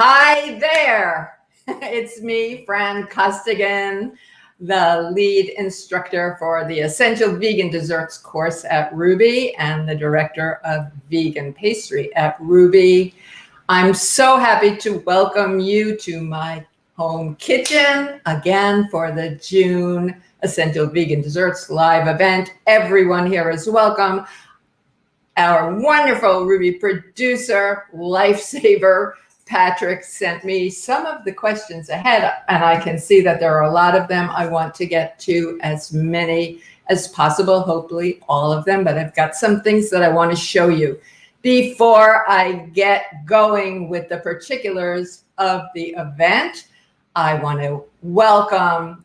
Hi there. It's me, Fran Costigan, the lead instructor for the Essential Vegan Desserts course at Rouxbe and the director of vegan pastry at Rouxbe. I'm so happy to welcome you to my home kitchen again for the June Essential Vegan Desserts live event. Everyone here is welcome. Our wonderful Rouxbe producer, lifesaver, Patrick sent me some of the questions ahead, and I can see that there are a lot of them. I want to get to as many as possible, hopefully all of them, but I've got some things that I want to show you. Before I get going with the particulars of the event, I want to welcome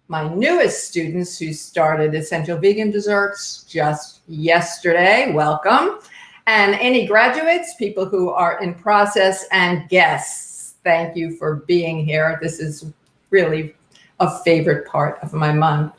my newest students who started Essential Vegan Desserts just yesterday. Welcome. And any graduates, people who are in process, and guests, thank you for being here. This is really a favorite part of my month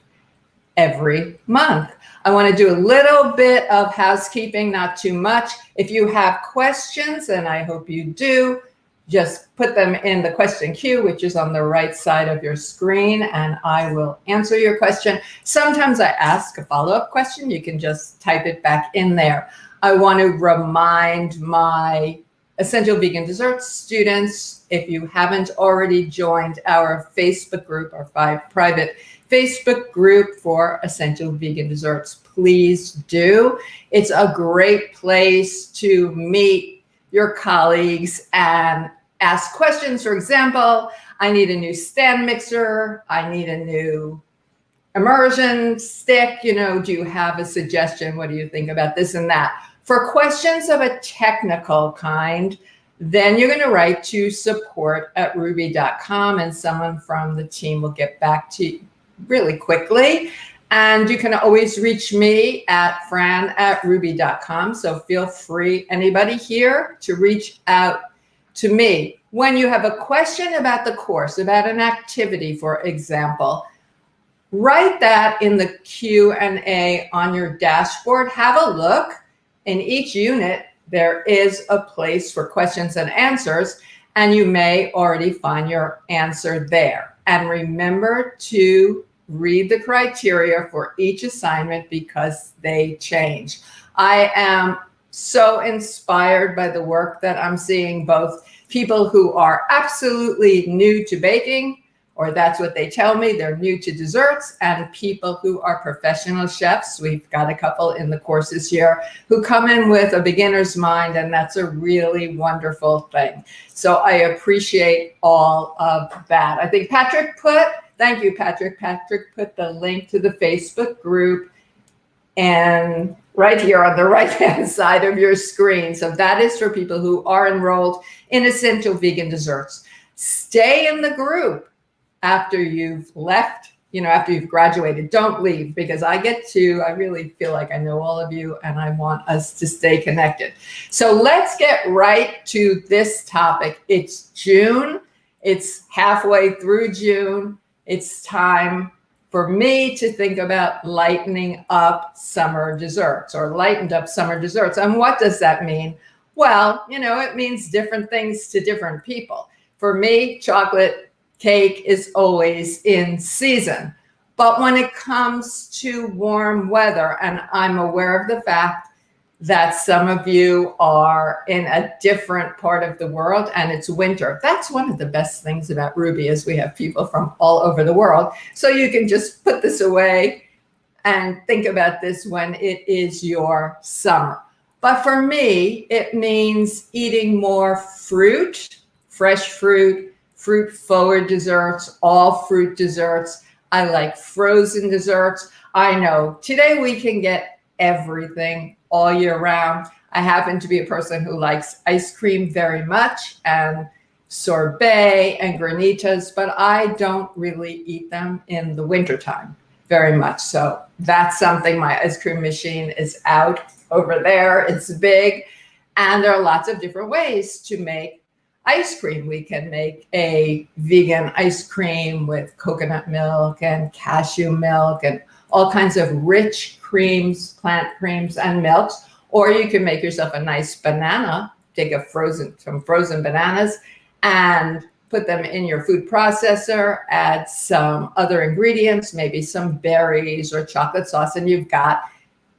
every month. I want to do a little bit of housekeeping, not too much. If you have questions, and I hope you do, just put them in the question queue, which is on the right side of your screen, and I will answer your question. Sometimes I ask a follow-up question. You can just type it back in there. I want to remind my Essential Vegan Desserts students, if you haven't already joined our Facebook group, our private Facebook group for Essential Vegan Desserts, please do. It's a great place to meet your colleagues and ask questions. For example, I need a new stand mixer. I need a new immersion stick. You know, do you have a suggestion? What do you think about this and that? For questions of a technical kind, then you're going to write to support@rouxbe.com, and someone from the team will get back to you really quickly. And you can always reach me at fran@rouxbe.com. So feel free, anybody here, to reach out to me. When you have a question about the course, about an activity, for example, write that in the Q&A on your dashboard. Have a look. In each unit, there is a place for questions and answers, and you may already find your answer there. And remember to read the criteria for each assignment because they change. I am so inspired by the work that I'm seeing, both people who are absolutely new to baking, or that's what they tell me, they're new to desserts, and people who are professional chefs. We've got a couple in the courses here who come in with a beginner's mind, and that's a really wonderful thing. So I appreciate all of that. I think Patrick thank you, Patrick. Patrick put the link to the Facebook group and right here on the right-hand side of your screen. So that is for people who are enrolled in Essential Vegan Desserts. Stay in the group after you've left, after you've graduated. Don't leave, because I really feel like I know all of you, and I want us to stay connected. So let's get right to this topic. It's June. It's halfway through June. It's time for me to think about lightening up summer desserts, or lightened up summer desserts. And what does that mean? Well, it means different things to different people. For me, chocolate cake is always in season. But when it comes to warm weather, and I'm aware of the fact that some of you are in a different part of the world and it's winter. That's one of the best things about Rouxbe, is we have people from all over the world. So you can just put this away and think about this when it is your summer. But for me, it means eating more fruit, fresh fruit, fruit-forward desserts, all fruit desserts. I like frozen desserts. I know today we can get everything all year round. I happen to be a person who likes ice cream very much, and sorbet and granitas, but I don't really eat them in the wintertime very much. So that's something. My ice cream machine is out over there. It's big. And there are lots of different ways to make ice cream. We can make a vegan ice cream with coconut milk and cashew milk and all kinds of rich creams, plant creams and milks. Or you can make yourself a nice banana, take some frozen bananas and put them in your food processor, add some other ingredients, maybe some berries or chocolate sauce, and you've got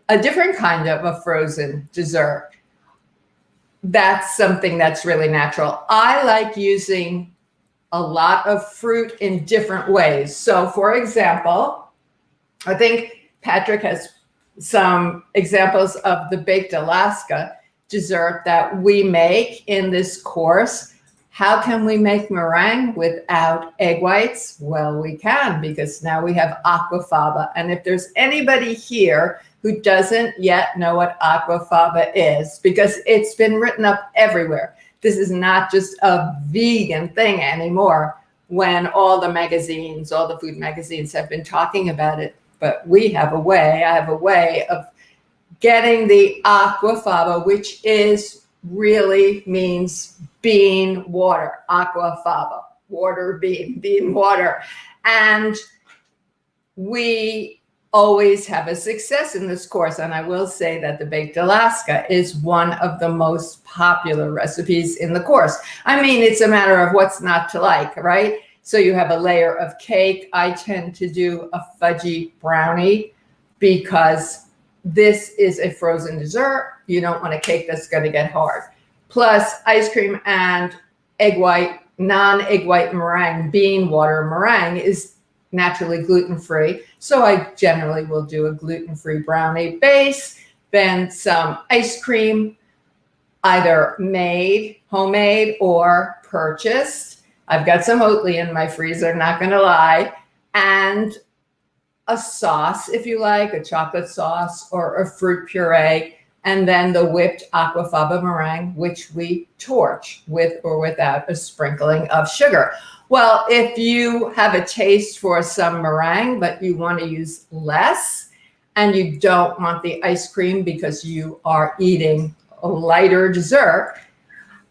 a different kind of a frozen dessert. That's something that's really natural. I like using a lot of fruit in different ways. So for example, I think Patrick has some examples of the baked Alaska dessert that we make in this course. How can we make meringue without egg whites? Well, we can, because now we have aquafaba. And if there's anybody here who doesn't yet know what aquafaba is, because it's been written up everywhere. This is not just a vegan thing anymore, when all the magazines, all the food magazines have been talking about it. But we have a way, I have a way of getting the aquafaba, which is really means bean water, aquafaba, water, bean water. And we always have a success in this course. And I will say that the baked Alaska is one of the most popular recipes in the course. I mean, it's a matter of what's not to like, right? So you have a layer of cake. I tend to do a fudgy brownie because this is a frozen dessert. You don't want a cake that's going to get hard. Plus ice cream and egg white, non-egg white meringue, bean water meringue is naturally gluten-free. So I generally will do a gluten-free brownie base, then some ice cream, either made, homemade, or purchased. I've got some Oatly in my freezer, not gonna lie, and a sauce, if you like, a chocolate sauce or a fruit puree, and then the whipped aquafaba meringue, which we torch with or without a sprinkling of sugar. Well, if you have a taste for some meringue, but you want to use less, and you don't want the ice cream because you are eating a lighter dessert,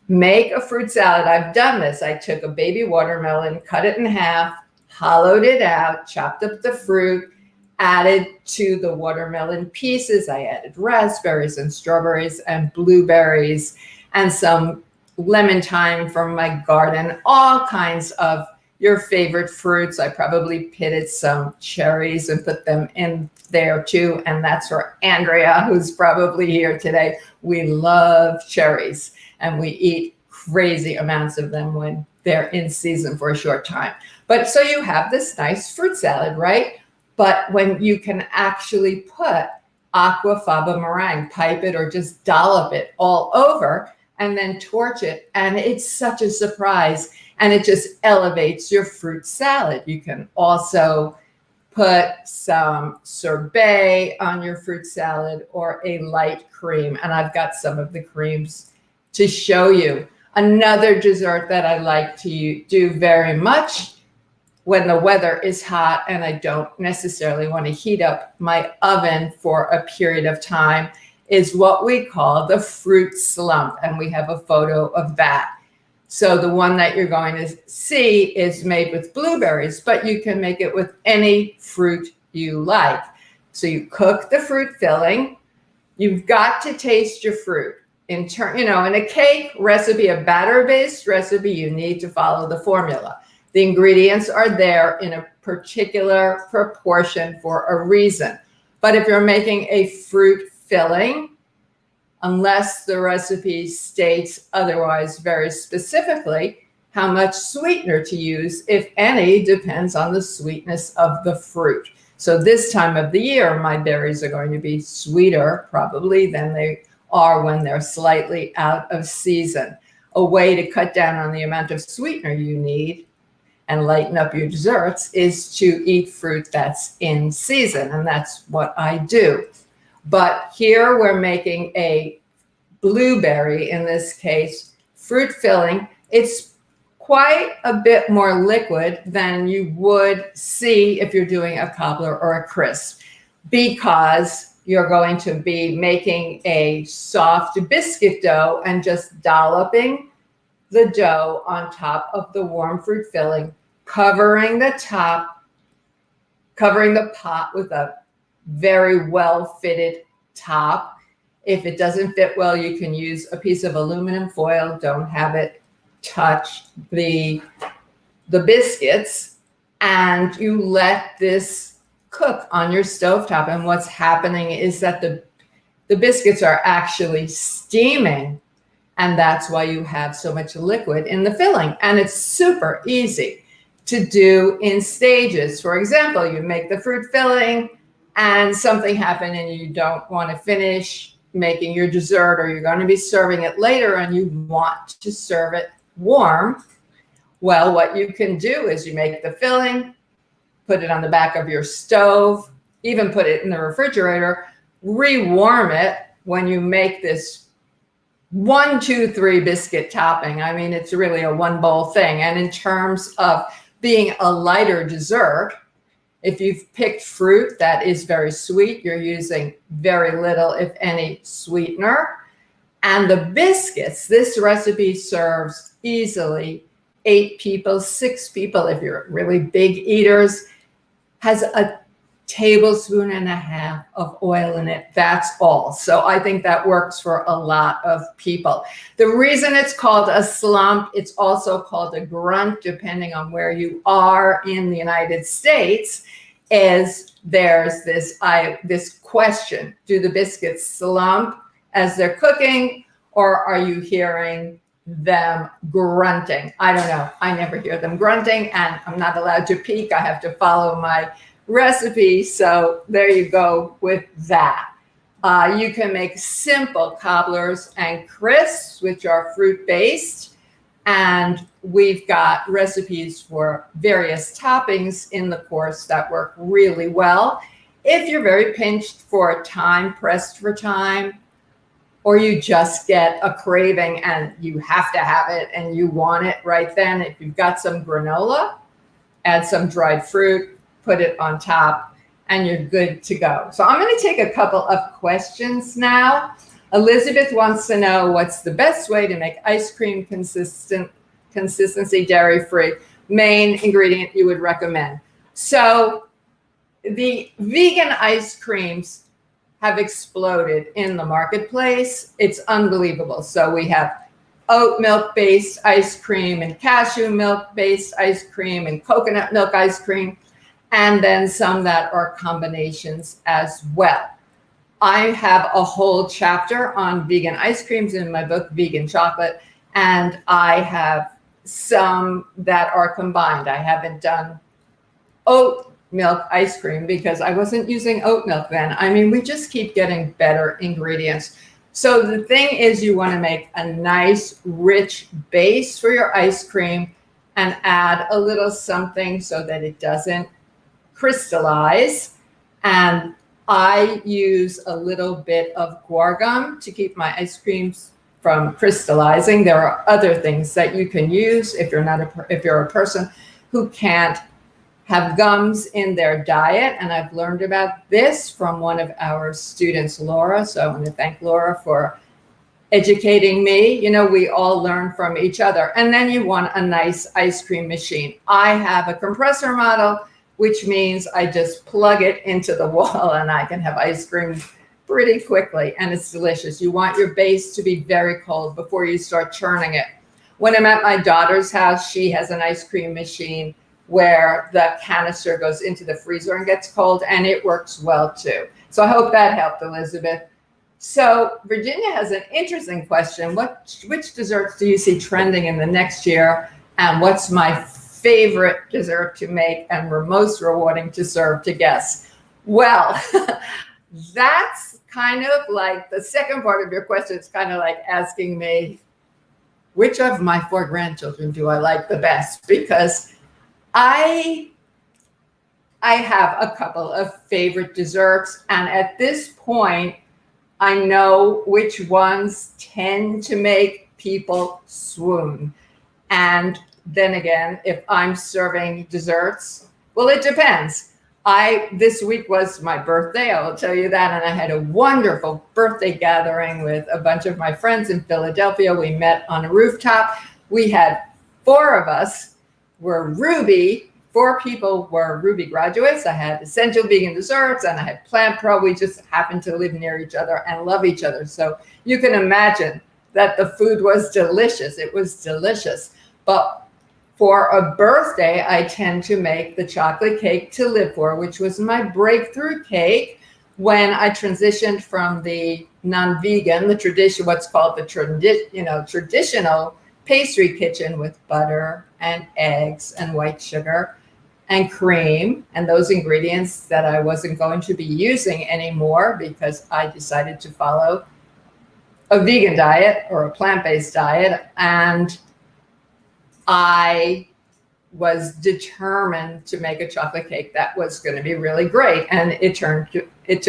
make a fruit salad. I've done this. I took a baby watermelon, cut it in half, hollowed it out, chopped up the fruit, added to the watermelon pieces. I added raspberries and strawberries and blueberries and some lemon thyme from my garden, all kinds of your favorite fruits. I probably pitted some cherries and put them in there too. And that's for Andrea, who's probably here today. We love cherries and we eat crazy amounts of them when they're in season for a short time. But so you have this nice fruit salad, right? But when you can actually put aquafaba meringue, pipe it or just dollop it all over, and then torch it. And it's such a surprise. And it just elevates your fruit salad. You can also put some sorbet on your fruit salad or a light cream. And I've got some of the creams to show you. Another dessert that I like to do very much when the weather is hot and I don't necessarily want to heat up my oven for a period of time is what we call the fruit slump. And we have a photo of that. So the one that you're going to see is made with blueberries, but you can make it with any fruit you like. So you cook the fruit filling. You've got to taste your fruit. In a cake recipe, a batter-based recipe, you need to follow the formula. The ingredients are there in a particular proportion for a reason. But if you're making a fruit filling, unless the recipe states otherwise very specifically, how much sweetener to use, if any, depends on the sweetness of the fruit. So this time of the year, my berries are going to be sweeter probably than they are when they're slightly out of season. A way to cut down on the amount of sweetener you need and lighten up your desserts is to eat fruit that's in season, and that's what I do. But here we're making a blueberry, in this case, fruit filling. It's quite a bit more liquid than you would see if you're doing a cobbler or a crisp, because you're going to be making a soft biscuit dough and just dolloping the dough on top of the warm fruit filling, covering the pot with a very well-fitted top. If it doesn't fit well, you can use a piece of aluminum foil. Don't have it touch the biscuits, and you let this cook on your stovetop. And what's happening is that the biscuits are actually steaming, and that's why you have so much liquid in the filling. And it's super easy to do in stages. For example, you make the fruit filling and something happened and you don't want to finish making your dessert, or you're going to be serving it later and you want to serve it warm. Well, what you can do is you make the filling, put it on the back of your stove, even put it in the refrigerator, rewarm it when you make this 1, 2, 3 biscuit topping. I mean, it's really a one bowl thing. And in terms of being a lighter dessert, if you've picked fruit that is very sweet, you're using very little, if any, sweetener. And the biscuits, this recipe serves easily 8 people, 6 people, if you're really big eaters, has a tablespoon and a half of oil in it. That's all. So I think that works for a lot of people. The reason it's called a slump, it's also called a grunt, depending on where you are in the United States, is there's this question: do the biscuits slump as they're cooking, or are you hearing them grunting? I don't know. I never hear them grunting, and I'm not allowed to peek. I have to follow my recipe. So there you go with that. You can make simple cobblers and crisps, which are fruit-based. And we've got recipes for various toppings in the course that work really well. If you're very pinched for time, pressed for time, or you just get a craving and you have to have it and you want it right then, if you've got some granola, add some dried fruit, put it on top, and you're good to go. So I'm going to take a couple of questions now. Elizabeth wants to know what's the best way to make ice cream consistency dairy-free. Main ingredient you would recommend. So the vegan ice creams have exploded in the marketplace. It's unbelievable. So we have oat milk-based ice cream and cashew milk-based ice cream and coconut milk ice cream, and then some that are combinations as well. I have a whole chapter on vegan ice creams in my book, Vegan Chocolate, and I have some that are combined. I haven't done oat milk ice cream because I wasn't using oat milk then. I mean, we just keep getting better ingredients. So the thing is, you want to make a nice, rich base for your ice cream and add a little something so that it doesn't crystallize. And I use a little bit of guar gum to keep my ice creams from crystallizing. There are other things that you can use if you're a person who can't have gums in their diet. And I've learned about this from one of our students, Laura. So I want to thank Laura for educating me. You know, we all learn from each other. And then you want a nice ice cream machine. I have a compressor model, which means I just plug it into the wall and I can have ice cream pretty quickly, and it's delicious. You want your base to be very cold before you start churning it. When I'm at my daughter's house, she has an ice cream machine where the canister goes into the freezer and gets cold, and it works well too. So I hope that helped, Elizabeth. So Virginia has an interesting question. Which desserts do you see trending in the next year, and what's my favorite dessert to make and most rewarding to serve to guests? Well, that's kind of like the second part of your question. It's kind of like asking me, which of my 4 grandchildren do I like the best? Because I have a couple of favorite desserts, and at this point, I know which ones tend to make people swoon. And then again, if I'm serving desserts, well, it depends. This week was my birthday, I will tell you that, and I had a wonderful birthday gathering with a bunch of my friends in Philadelphia. We met on a rooftop. We had 4 of us were Rouxbe. 4 people were Rouxbe graduates. I had Essential Vegan Desserts and I had Plant Pro. We just happened to live near each other and love each other. So you can imagine that the food was delicious. It was delicious. But for a birthday, I tend to make the chocolate cake to live for, which was my breakthrough cake when I transitioned from the non-vegan, the tradition, what's called the traditional pastry kitchen with butter and eggs and white sugar and cream and those ingredients that I wasn't going to be using anymore because I decided to follow a vegan diet or a plant-based diet. And I was determined to make a chocolate cake that was going to be really great. And it took me it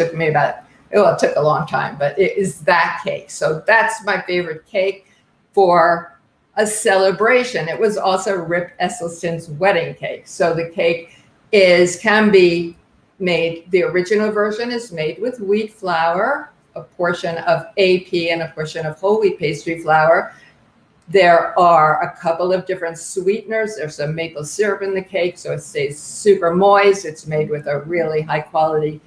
took a long time, but it is that cake. So that's my favorite cake for a celebration. It was also Rip Esselstyn's wedding cake. So the cake can be made, the original version is made with wheat flour, a portion of AP and a portion of whole wheat pastry flour. There are a couple of different sweeteners. There's some maple syrup in the cake, so it stays super moist. It's made with a really high quality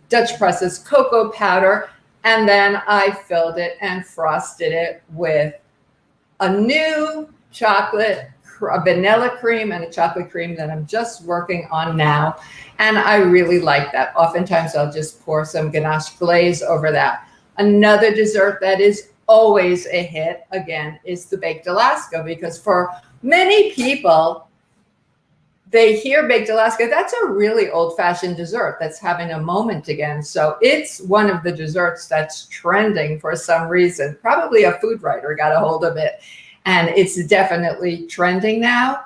Dutch processed cocoa powder. And then I filled it and frosted it with a new chocolate, a vanilla cream and a chocolate cream that I'm just working on now. And I really like that. Oftentimes I'll just pour some ganache glaze over that. Another dessert that is always a hit, again, is the baked Alaska, because for many people, they hear baked Alaska, that's a really old-fashioned dessert that's having a moment again. So it's one of the desserts that's trending for some reason. Probably a food writer got a hold of it, and it's definitely trending now.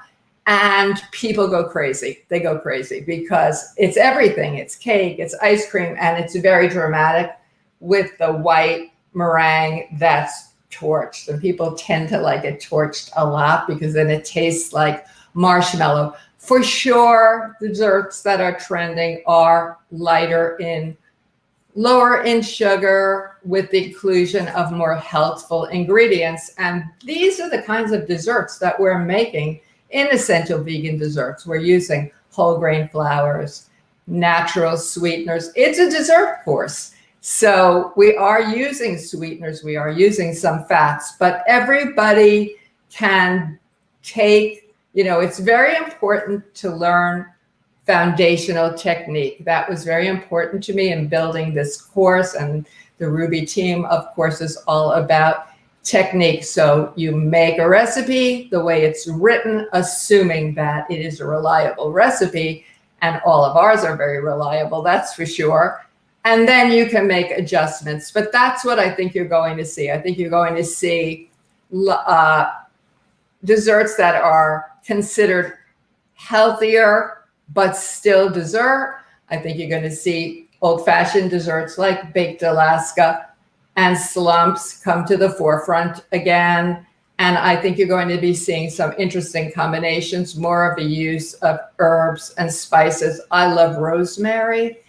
And people go crazy. They go crazy because it's everything. It's cake, it's ice cream, and it's very dramatic with the white meringue that's torched. And people tend to like it torched a lot because then it tastes like marshmallow. For sure, desserts that are trending are lower in sugar with the inclusion of more healthful ingredients. And these are the kinds of desserts that we're making in essential vegan desserts. We're using whole grain flours, natural sweeteners. It's a dessert course. So we are using sweeteners, we are using some fats, but everybody can take, it's very important to learn foundational technique. That was very important to me in building this course, and the Rouxbe team, of course, is all about technique. So you make a recipe the way it's written, assuming that it is a reliable recipe, and all of ours are very reliable, that's for sure. And then you can make adjustments. But that's what I think you're going to see. I think you're going to see desserts that are considered healthier, but still dessert. I think you're going to see old-fashioned desserts like baked Alaska and slumps come to the forefront again. And I think you're going to be seeing some interesting combinations, more of a use of herbs and spices. I love rosemary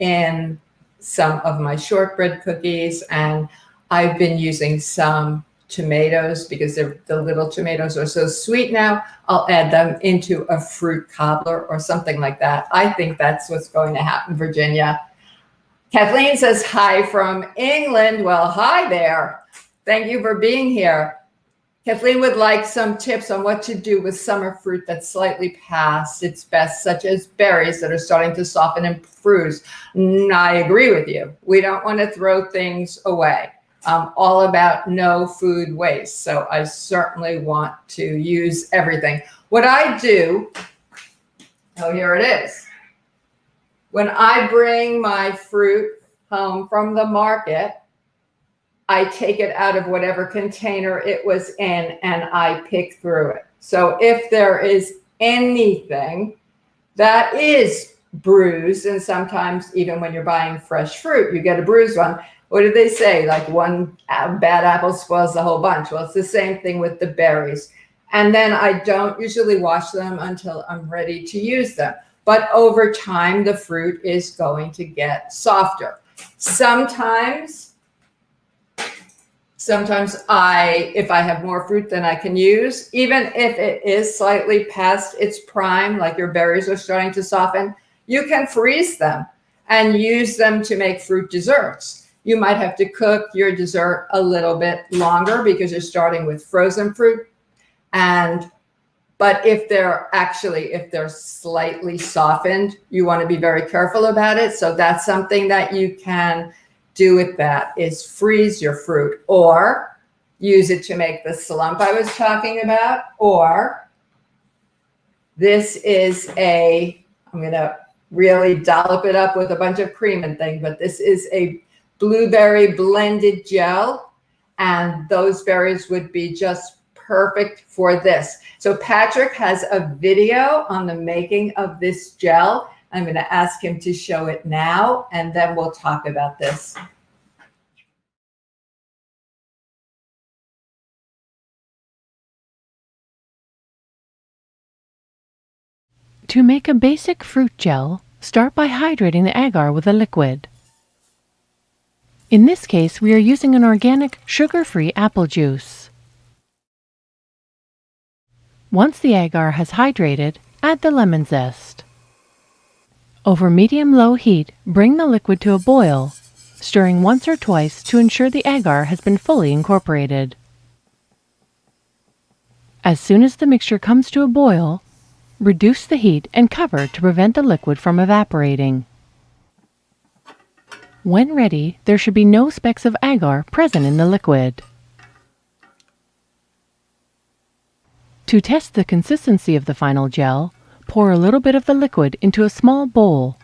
in some of my shortbread cookies, and I've been using some tomatoes because the little tomatoes are so sweet now. I'll add them into a fruit cobbler or something like that. I think that's what's going to happen, Virginia. Kathleen says hi from England. Well, hi there. Thank you for being here. Kathleen would like some tips on what to do with summer fruit that's slightly past its best, such as berries that are starting to soften and bruise. I agree with you. We don't want to throw things away. I'm all about no food waste. So I certainly want to use everything. What I do, here it is. When I bring my fruit home from the market, I take it out of whatever container it was in and I pick through it. So if there is anything that is bruised, and sometimes even when you're buying fresh fruit, you get a bruised one. What do they say? Like one bad apple spoils the whole bunch. Well, it's the same thing with the berries. And then I don't usually wash them until I'm ready to use them. But over time, the fruit is going to get softer. Sometimes if I have more fruit than I can use, even if it is slightly past its prime, like your berries are starting to soften, you can freeze them and use them to make fruit desserts. You might have to cook your dessert a little bit longer because you're starting with frozen fruit. And But if they're slightly softened, you want to be very careful about it. So that's something that you can do with that, is freeze your fruit, or use it to make the slump I was talking about. Or this is I'm going to really dollop it up with a bunch of cream and things, but this is a blueberry blended gel, and those berries would be just perfect for this. So Patrick has a video on the making of this gel. I'm going to ask him to show it now, and then we'll talk about this. To make a basic fruit gel, start by hydrating the agar with a liquid. In this case, we are using an organic, sugar-free apple juice. Once the agar has hydrated, add the lemon zest. Over medium-low heat, bring the liquid to a boil, stirring once or twice to ensure the agar has been fully incorporated. As soon as the mixture comes to a boil, reduce the heat and cover to prevent the liquid from evaporating. When ready, there should be no specks of agar present in the liquid. To test the consistency of the final gel, pour a little bit of the liquid into a small bowl,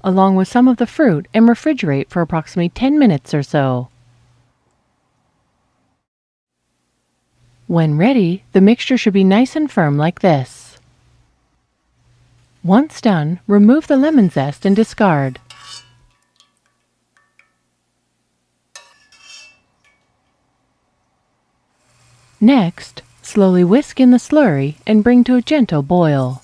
along with some of the fruit, and refrigerate for approximately 10 minutes or so. When ready, the mixture should be nice and firm like this. Once done, remove the lemon zest and discard. Next, slowly whisk in the slurry and bring to a gentle boil.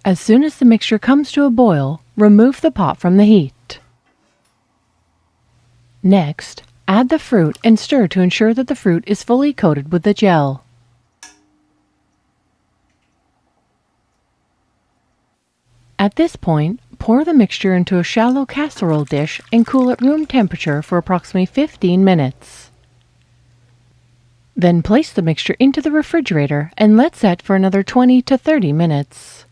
As soon as the mixture comes to a boil, remove the pot from the heat. Next, add the fruit and stir to ensure that the fruit is fully coated with the gel. At this point, pour the mixture into a shallow casserole dish and cool at room temperature for approximately 15 minutes. Then place the mixture into the refrigerator and let set for another 20 to 30 minutes.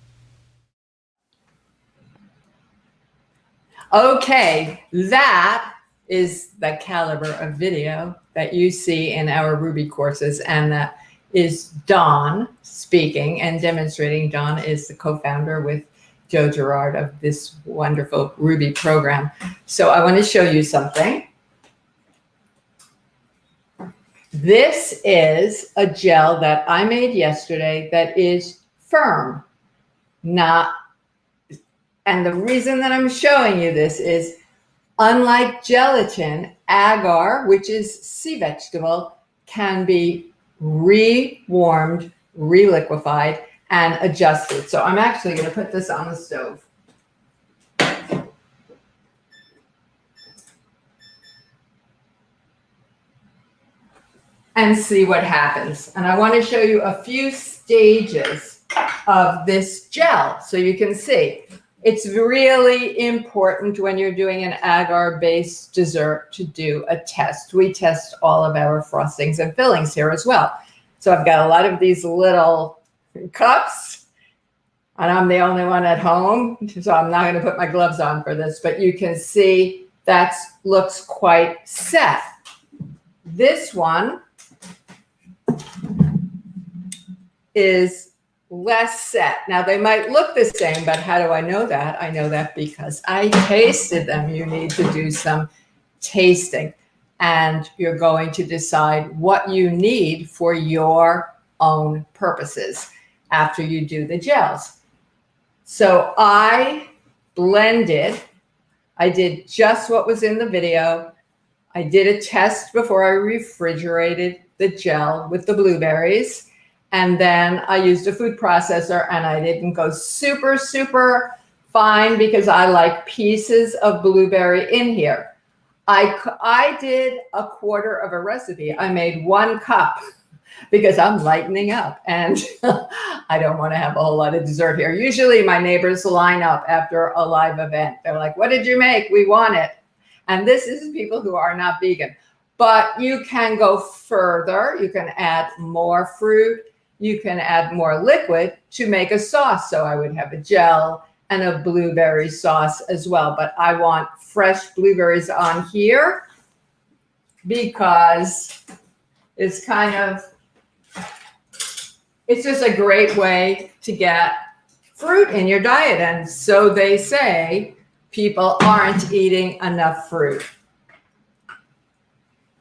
Okay, that is the caliber of video that you see in our Ruby courses, and that is Dawn speaking and demonstrating. Dawn is the co-founder with Joe Girard of this wonderful Ruby program. So I want to show you something. This is a gel that I made yesterday that is firm, and the reason that I'm showing you this is, unlike gelatin, agar, which is sea vegetable, can be re-warmed, re-liquefied, and adjusted. So I'm actually going to put this on the stove. And see what happens. And I want to show you a few stages of this gel so you can see. It's really important when you're doing an agar-based dessert to do a test. We test all of our frostings and fillings here as well. So I've got a lot of these little cups, and I'm the only one at home, so I'm not going to put my gloves on for this, but you can see that looks quite set. This one is less set. Now they might look the same, but how do I know that? I know that because I tasted them. You need to do some tasting, and you're going to decide what you need for your own purposes after you do the gels. So I blended, I did just what was in the video. I did a test before I refrigerated the gel with the blueberries. And then I used a food processor, and I didn't go super, super fine because I like pieces of blueberry in here. I did a quarter of a recipe. I made 1 cup because I'm lightening up and I don't want to have a whole lot of dessert here. Usually my neighbors line up after a live event. They're like, what did you make? We want it. And this is people who are not vegan. But you can go further. You can add more fruit. You can add more liquid to make a sauce. So I would have a gel and a blueberry sauce as well. But I want fresh blueberries on here because it's it's just a great way to get fruit in your diet. And so they say people aren't eating enough fruit.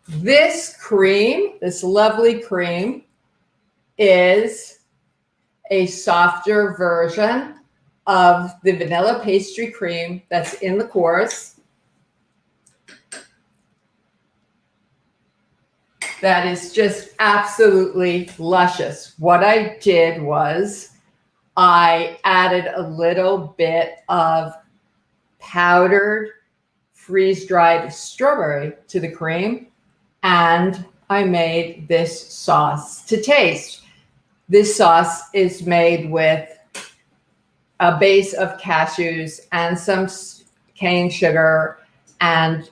This cream, this lovely cream, is a softer version of the vanilla pastry cream that's in the course. That is just absolutely luscious. What I did was I added a little bit of powdered freeze-dried strawberry to the cream, and I made this sauce to taste. This sauce is made with a base of cashews and some cane sugar, and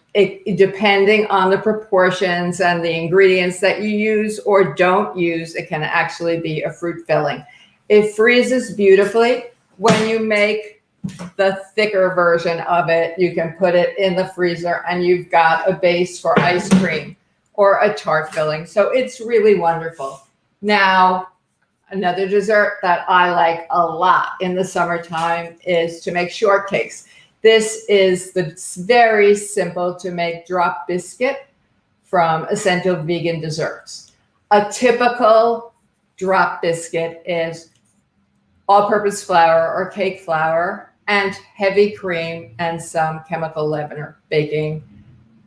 depending on the proportions and the ingredients that you use or don't use, it can actually be a fruit filling. It freezes beautifully. When you make the thicker version of it, you can put it in the freezer and you've got a base for ice cream or a tart filling. So it's really wonderful. Now, another dessert that I like a lot in the summertime is to make shortcakes. This is the very simple to make drop biscuit from Essential Vegan Desserts. A typical drop biscuit is all-purpose flour or cake flour and heavy cream and some chemical leavener, baking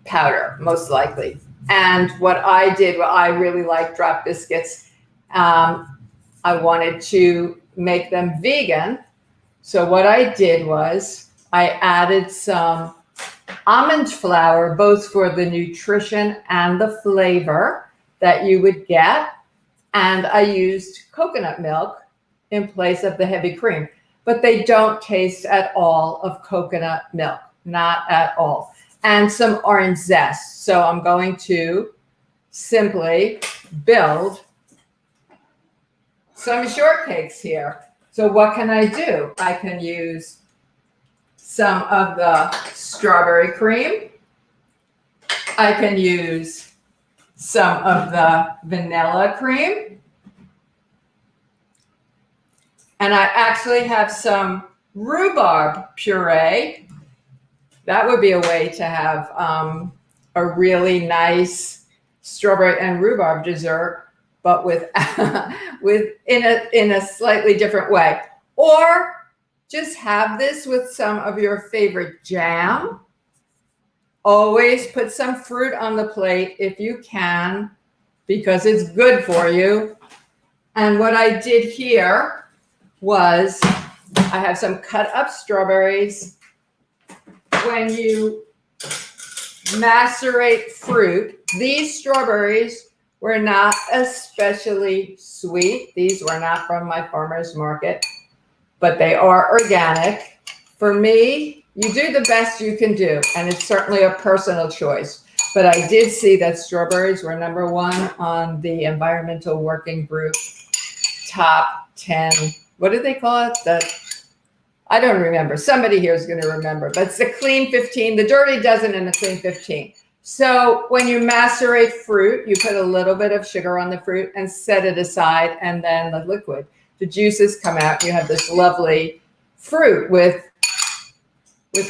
powder, most likely. And what I did, well, I really like drop biscuits. I wanted to make them vegan. So what I did was I added some almond flour, both for the nutrition and the flavor that you would get. And I used coconut milk in place of the heavy cream, but they don't taste at all of coconut milk, not at all. And some orange zest. So I'm going to simply build some shortcakes here. So what can I do? I can use some of the strawberry cream. I can use some of the vanilla cream. And I actually have some rhubarb puree. That would be a way to have a really nice strawberry and rhubarb dessert, but with in a slightly different way. Or just have this with some of your favorite jam. Always put some fruit on the plate if you can, because it's good for you. And what I did here was I have some cut up strawberries. When you macerate fruit, these strawberries were not especially sweet. These were not from my farmer's market, but they are organic. For me, you do the best you can do, and it's certainly a personal choice. But I did see that strawberries were #1 on the Environmental Working Group top 10. What do they call it? I don't remember. Somebody here is going to remember, but it's the clean 15, the dirty dozen and the clean 15. So when you macerate fruit, you put a little bit of sugar on the fruit and set it aside, and then the liquid, the juices come out. You have this lovely fruit with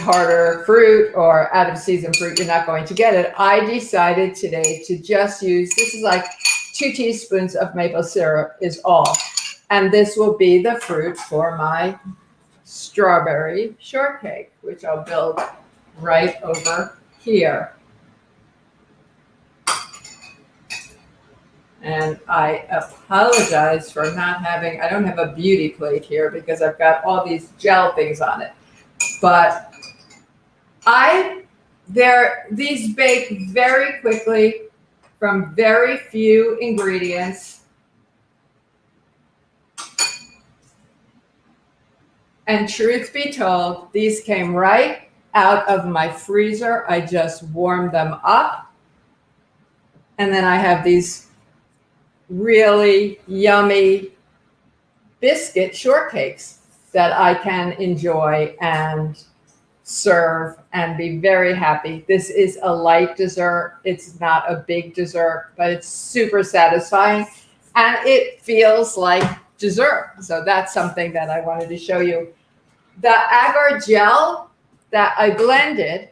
harder fruit or out of season fruit. You're not going to get it. I decided today to just use, this is like 2 teaspoons of maple syrup is all. And this will be the fruit for my strawberry shortcake, which I'll build right over here. And I apologize for not having, I don't have a beauty plate here because I've got all these gel things on it. But these bake very quickly from very few ingredients. And truth be told, these came right out of my freezer. I just warmed them up. And then I have these really yummy biscuit shortcakes that I can enjoy and serve and be very happy. This is a light dessert. It's not a big dessert, but it's super satisfying and it feels like dessert. So that's something that I wanted to show you. The agar gel that I blended,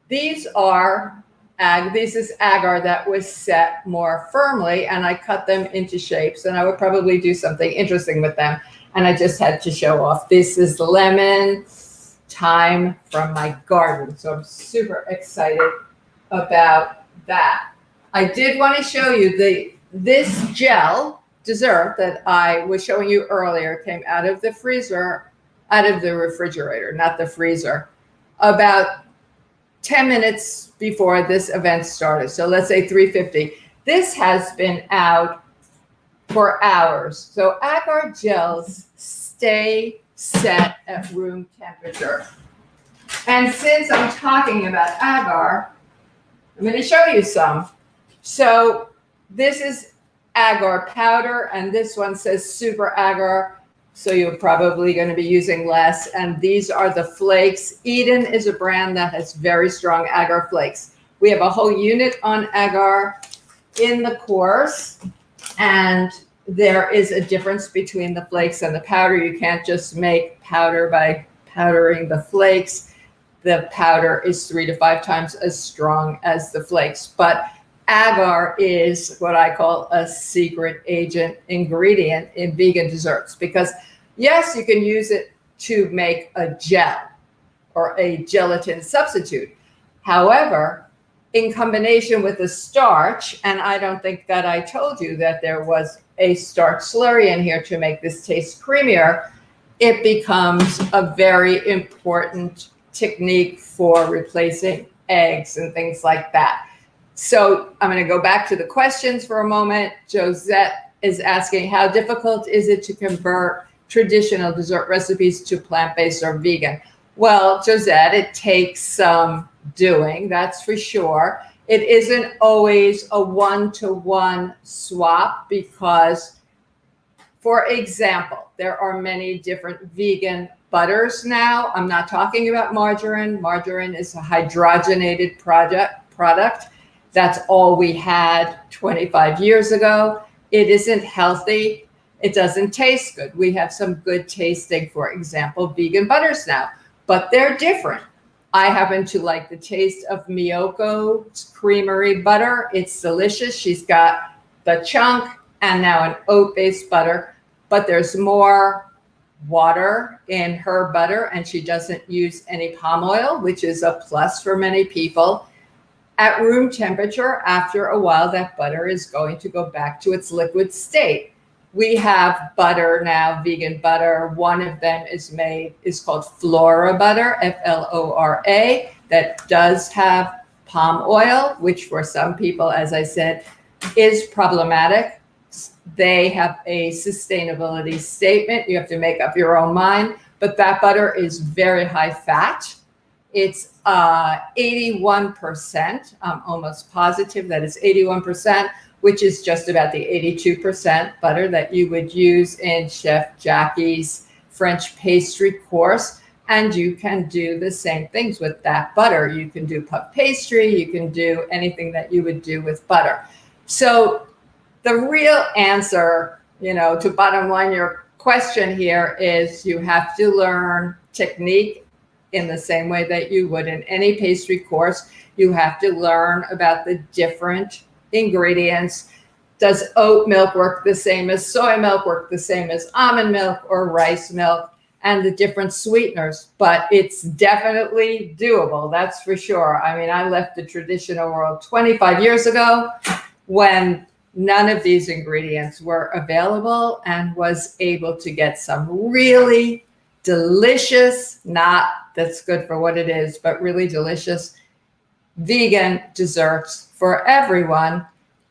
this is agar that was set more firmly, and I cut them into shapes, and I would probably do something interesting with them. And I just had to show off. This is lemon thyme from my garden. So I'm super excited about that. I did want to show you this gel dessert that I was showing you earlier came out of the refrigerator, not the freezer, about 10 minutes before this event started. So let's say 3:50. This has been out for hours. So agar gels stay set at room temperature. And since I'm talking about agar, I'm going to show you some. So this is agar powder, and this one says super agar. So you're probably going to be using less. And these are the flakes. Eden is a brand that has very strong agar flakes. We have a whole unit on agar in the course. And there is a difference between the flakes and the powder. You can't just make powder by powdering the flakes. The powder is 3 to 5 times as strong as the flakes. But agar is what I call a secret agent ingredient in vegan desserts, because yes, you can use it to make a gel or a gelatin substitute. However, in combination with the starch, and I don't think that I told you that there was a starch slurry in here to make this taste creamier, it becomes a very important technique for replacing eggs and things like that. So I'm going to go back to the questions for a moment. Josette is asking, how difficult is it to convert traditional dessert recipes to plant-based or vegan? Well, Josette, it takes some doing, that's for sure. It isn't always a one-to-one swap because, for example, there are many different vegan butters now. I'm not talking about margarine. Margarine is a hydrogenated product. That's all we had 25 years ago. It isn't healthy. It doesn't taste good. We have some good tasting, for example, vegan butters now, but they're different. I happen to like the taste of Miyoko's creamery butter. It's delicious. She's got the chunk and now an oat-based butter, but there's more water in her butter, and she doesn't use any palm oil, which is a plus for many people. At room temperature, after a while, that butter is going to go back to its liquid state. We have butter now, vegan butter. One of them is called Flora butter, Flora, that does have palm oil, which for some people, as I said, is problematic. They have a sustainability statement. You have to make up your own mind, but that butter is very high fat. It's 81%. I'm almost positive that it's 81%, which is just about the 82% butter that you would use in Chef Jackie's French pastry course. And you can do the same things with that butter. You can do puff pastry. You can do anything that you would do with butter. So the real answer, to bottom line your question here is you have to learn technique in the same way that you would in any pastry course. You have to learn about the different ingredients. Does oat milk work the same as soy milk, work the same as almond milk or rice milk, and the different sweeteners? But it's definitely doable, that's for sure. I mean, I left the traditional world 25 years ago when none of these ingredients were available and was able to get some really delicious, not that's good for what it is, but really delicious vegan desserts for everyone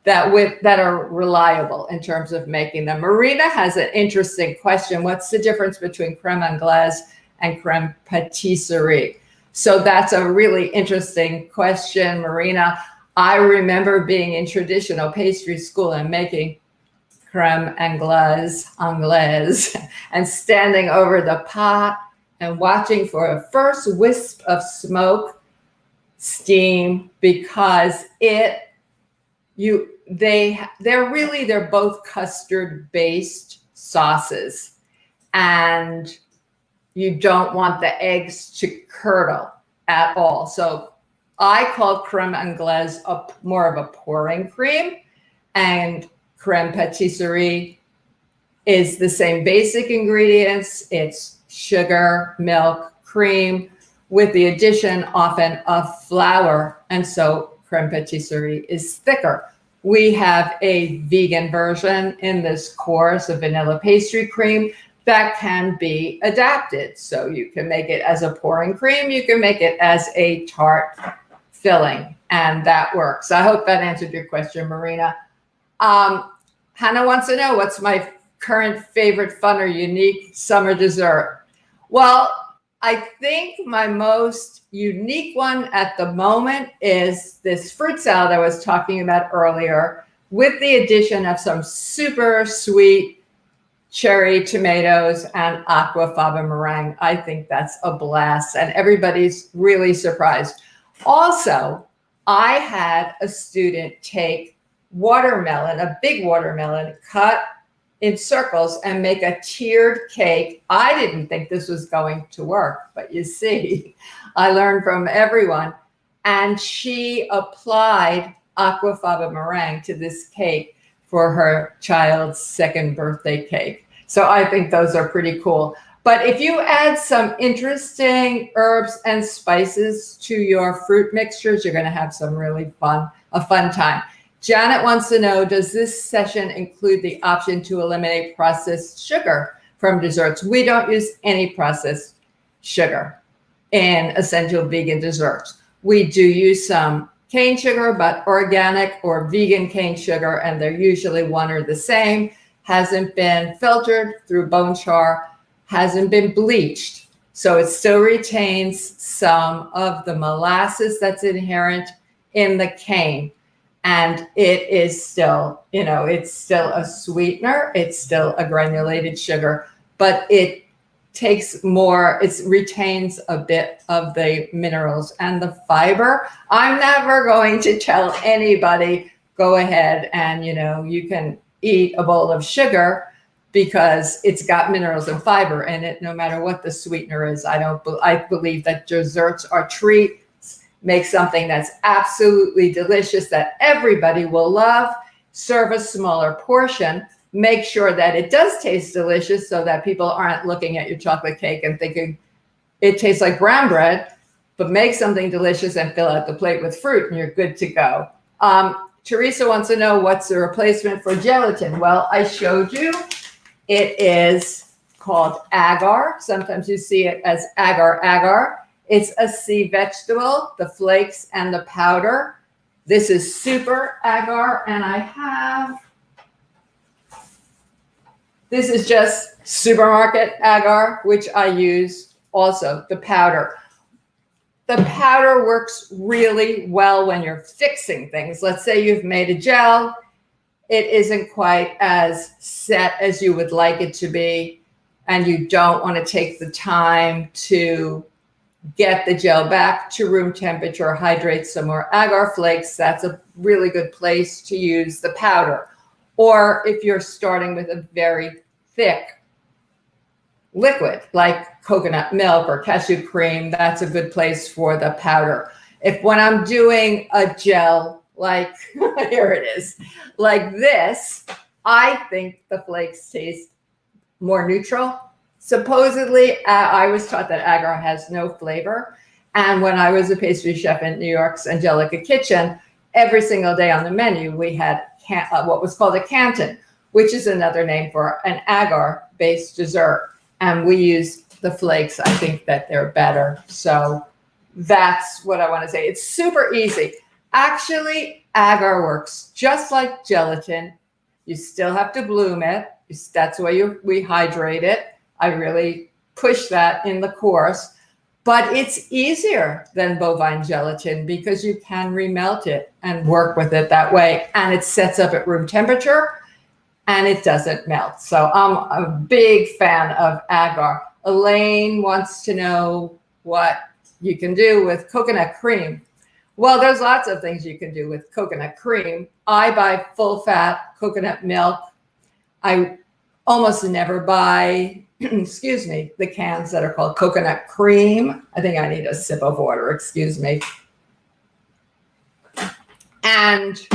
that are reliable in terms of making them. Marina has an interesting question. What's the difference between creme anglaise and creme patisserie? So that's a really interesting question, Marina. I remember being in traditional pastry school and making creme anglaise, and standing over the pot and watching for a first wisp of smoke, steam, because they're both custard based sauces, and you don't want the eggs to curdle at all. So I call creme anglaise more of a pouring cream, and creme patisserie is the same basic ingredients. It's sugar, milk, cream, with the addition often of flour. And so creme patisserie is thicker. We have a vegan version in this course, a vanilla pastry cream, that can be adapted. So you can make it as a pouring cream, you can make it as a tart filling, and that works. I hope that answered your question, Marina. Hannah wants to know, what's my current favorite fun or unique summer dessert? Well, I think my most unique one at the moment is this fruit salad I was talking about earlier, with the addition of some super sweet cherry tomatoes and aquafaba meringue. I think that's a blast, and everybody's really surprised. Also, I had a student take watermelon, a big watermelon, cut in circles and make a tiered cake. I didn't think this was going to work, but you see, I learned from everyone. And she applied aquafaba meringue to this cake for her child's second birthday cake. So I think those are pretty cool. But if you add some interesting herbs and spices to your fruit mixtures, you're going to have a fun time. Janet wants to know, does this session include the option to eliminate processed sugar from desserts? We don't use any processed sugar in essential vegan desserts. We do use some cane sugar, but organic or vegan cane sugar, and they're usually one or the same, hasn't been filtered through bone char, hasn't been bleached. So it still retains some of the molasses that's inherent in the cane. And it is still, it's still a sweetener, it's still a granulated sugar, but it retains a bit of the minerals and the fiber. I'm never going to tell anybody, go ahead and, you can eat a bowl of sugar because it's got minerals and fiber in it, no matter what the sweetener is. I believe that desserts are treats. Make something that's absolutely delicious that everybody will love. Serve a smaller portion. Make sure that it does taste delicious so that people aren't looking at your chocolate cake and thinking it tastes like brown bread, but make something delicious and fill out the plate with fruit and you're good to go. Teresa wants to know, what's the replacement for gelatin? Well, I showed you. It is called agar. Sometimes you see it as agar. It's a sea vegetable, the flakes and the powder. This is super agar, and this is just supermarket agar, which I use also, the powder. The powder works really well when you're fixing things. Let's say you've made a gel. It isn't quite as set as you would like it to be, and you don't want to take the time to get the gel back to room temperature, hydrate some more agar flakes. That's a really good place to use the powder. Or if you're starting with a very thick liquid like coconut milk or cashew cream, that's a good place for the powder. When I'm doing a gel, like here it is, like this, I think the flakes taste more neutral. Supposedly, I was taught that agar has no flavor. And when I was a pastry chef in New York's Angelica Kitchen, every single day on the menu, we had what was called a canton, which is another name for an agar-based dessert. And we use the flakes. I think that they're better. So that's what I want to say. It's super easy. Actually, Agar works just like gelatin. You still have to bloom it. That's why we hydrate it. I really push that in the course. But it's easier than bovine gelatin because you can remelt it and work with it that way. And it sets up at room temperature and it doesn't melt. So I'm a big fan of agar. Elaine wants to know what you can do with coconut cream. Well, there's lots of things you can do with coconut cream. I buy full fat coconut milk. I almost never buy, excuse me, the cans that are called coconut cream. I think I need a sip of water, excuse me. And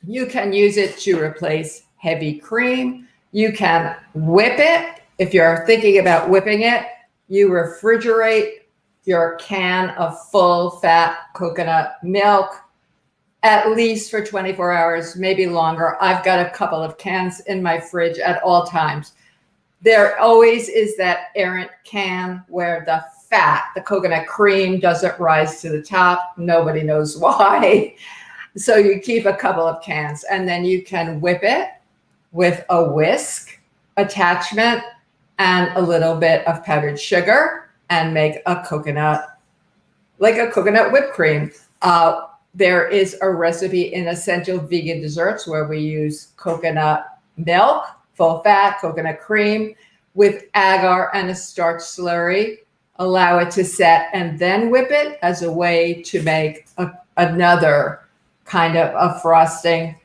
you can use it to replace heavy cream. You can whip it. If you're thinking about whipping it, you refrigerate your can of full fat coconut milk at least for 24 hours, maybe longer. I've got a couple of cans in my fridge at all times. There always is that errant can where the fat, the coconut cream doesn't rise to the top. Nobody knows why. So you keep a couple of cans and then you can whip it with a whisk attachment and a little bit of powdered sugar and make a coconut, like a coconut whipped cream. There is a recipe in Essential Vegan Desserts where we use coconut milk, full fat, coconut cream with agar and a starch slurry. Allow it to set and then whip it as a way to make another kind of a frosting.